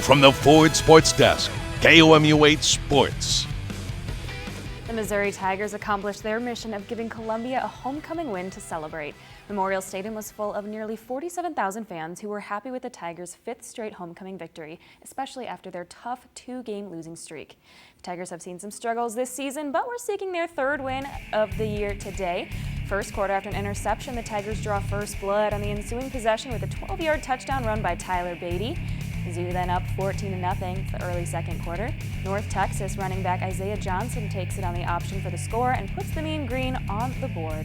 from the Ford Sports Desk, KOMU 8 Sports. The Missouri Tigers accomplished their mission of giving Columbia a homecoming win to celebrate. Memorial Stadium was full of nearly 47,000 fans who were happy with the Tigers' fifth straight homecoming victory, especially after their tough two-game losing streak. The Tigers have seen some struggles this season, but were seeking their third win of the year today. First quarter, after an interception, the Tigers draw first blood on the ensuing possession with a 12-yard touchdown run by Tyler Beatty. Zoo then up 14-0 for the early second quarter. North Texas running back Isaiah Johnson takes it on the option for the score and puts the Mean Green on the board.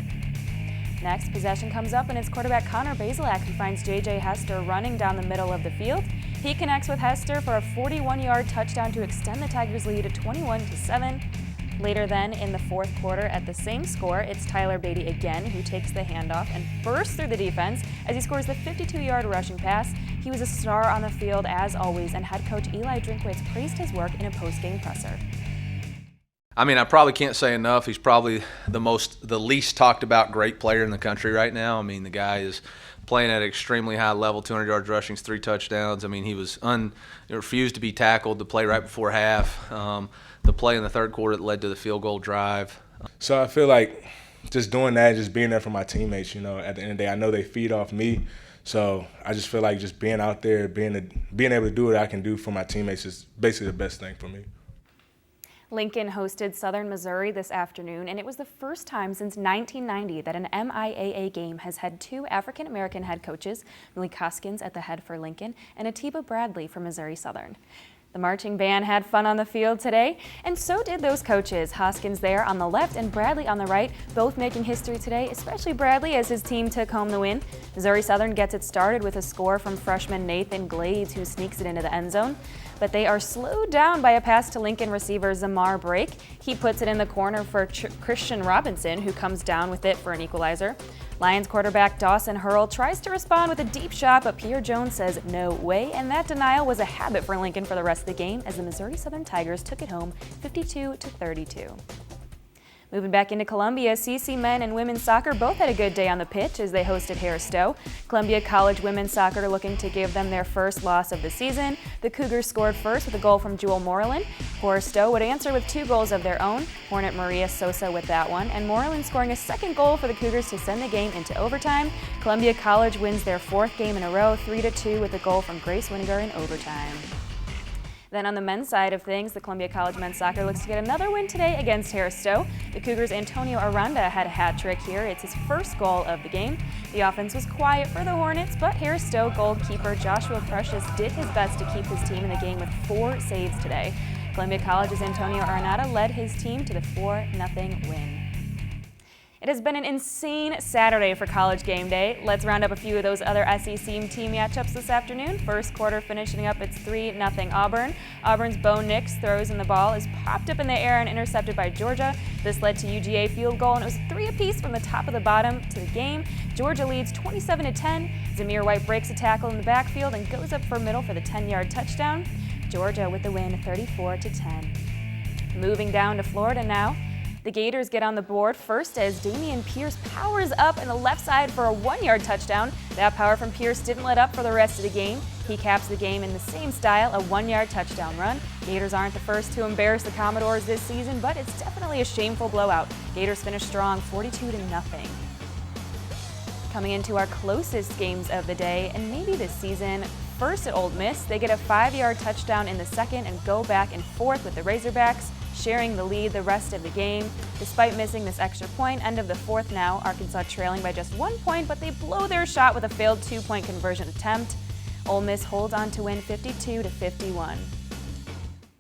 Next, possession comes up and it's quarterback Connor Bazelak who finds J.J. Hester running down the middle of the field. He connects with Hester for a 41-yard touchdown to extend the Tigers' lead to 21-7. Later then, in the fourth quarter, at the same score, it's Tyler Beatty again who takes the handoff and bursts through the defense as he scores the 52-yard rushing pass. He was a star on the field as always, and head coach Eli Drinkwitz praised his work in a post-game presser. I mean, I probably can't say enough. He's probably the least talked about great player in the country right now. I mean, the guy is playing at an extremely high level, 200 yards rushing, 3 touchdowns. I mean, he refused to be tackled to play right before half. The play in the third quarter that led to the field goal drive. So I feel like just doing that, just being there for my teammates, at the end of the day, I know they feed off me. So I just feel like just being out there, being able to do what I can do for my teammates is basically the best thing for me. Lincoln hosted Southern Missouri this afternoon, and it was the first time since 1990 that an MIAA game has had 2 African-American head coaches, Millie Koskins at the head for Lincoln and Atiba Bradley for Missouri Southern. The marching band had fun on the field today, and so did those coaches. Hoskins there on the left and Bradley on the right, both making history today, especially Bradley as his team took home the win. Missouri Southern gets it started with a score from freshman Nathan Glades, who sneaks it into the end zone. But they are slowed down by a pass to Lincoln receiver Zamar Brake. He puts it in the corner for Christian Robinson, who comes down with it for an equalizer. Lions quarterback Dawson Hurl tries to respond with a deep shot, but Pierre Jones says no way, and that denial was a habit for Lincoln for the rest of the game as the Missouri Southern Tigers took it home 52-32. Moving back into Columbia, CC men and women's soccer both had a good day on the pitch as they hosted Harris Stowe. Columbia College women's soccer looking to give them their first loss of the season. The Cougars scored first with a goal from Jewel Moreland. Harris Stowe would answer with 2 goals of their own. Hornet Maria Sosa with that one, and Moreland scoring a second goal for the Cougars to send the game into overtime. Columbia College wins their 4th game in a row, 3-2 with a goal from Grace Winiger in overtime. Then on the men's side of things, the Columbia College men's soccer looks to get another win today against Harris Stowe. The Cougars' Antonio Aranda had a hat trick here. It's his first goal of the game. The offense was quiet for the Hornets, but Harris Stowe goalkeeper Joshua Precious did his best to keep his team in the game with 4 saves today. Columbia College's Antonio Aranda led his team to the 4-0 win. It has been an insane Saturday for College game day. Let's round up a few of those other SEC team matchups this afternoon. First quarter finishing up, it's 3-0 Auburn. Auburn's Bo Nix throws in the ball is popped up in the air and intercepted by Georgia. This led to UGA field goal, and it was 3 apiece from the top of the bottom to the game. Georgia leads 27-10. Zamir White breaks a tackle in the backfield and goes up for middle for the 10-yard touchdown. Georgia with the win 34-10. Moving down to Florida now. The Gators get on the board first as Damian Pierce powers up in the left side for a 1-yard touchdown. That power from Pierce didn't let up for the rest of the game. He caps the game in the same style, a 1-yard touchdown run. Gators aren't the first to embarrass the Commodores this season, but it's definitely a shameful blowout. Gators finish strong 42-0. Coming into our closest games of the day and maybe this season, first at Ole Miss, they get a 5-yard touchdown in the second and go back and forth with the Razorbacks, sharing the lead the rest of the game. Despite missing this extra point, end of the fourth now, Arkansas trailing by just 1 point, but they blow their shot with a failed 2-point conversion attempt. Ole Miss holds on to win 52-51.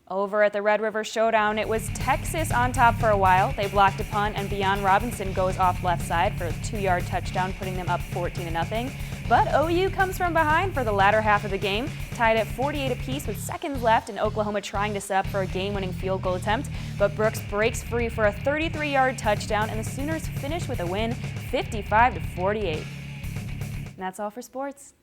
Over at the Red River Showdown, it was Texas on top for a while. They blocked a punt, and Beyond Robinson goes off left side for a 2-yard touchdown, putting them up 14-0. But OU comes from behind for the latter half of the game, tied at 48 apiece with seconds left, and Oklahoma trying to set up for a game-winning field goal attempt. But Brooks breaks free for a 33-yard touchdown, and the Sooners finish with a win, 55-48. And that's all for sports.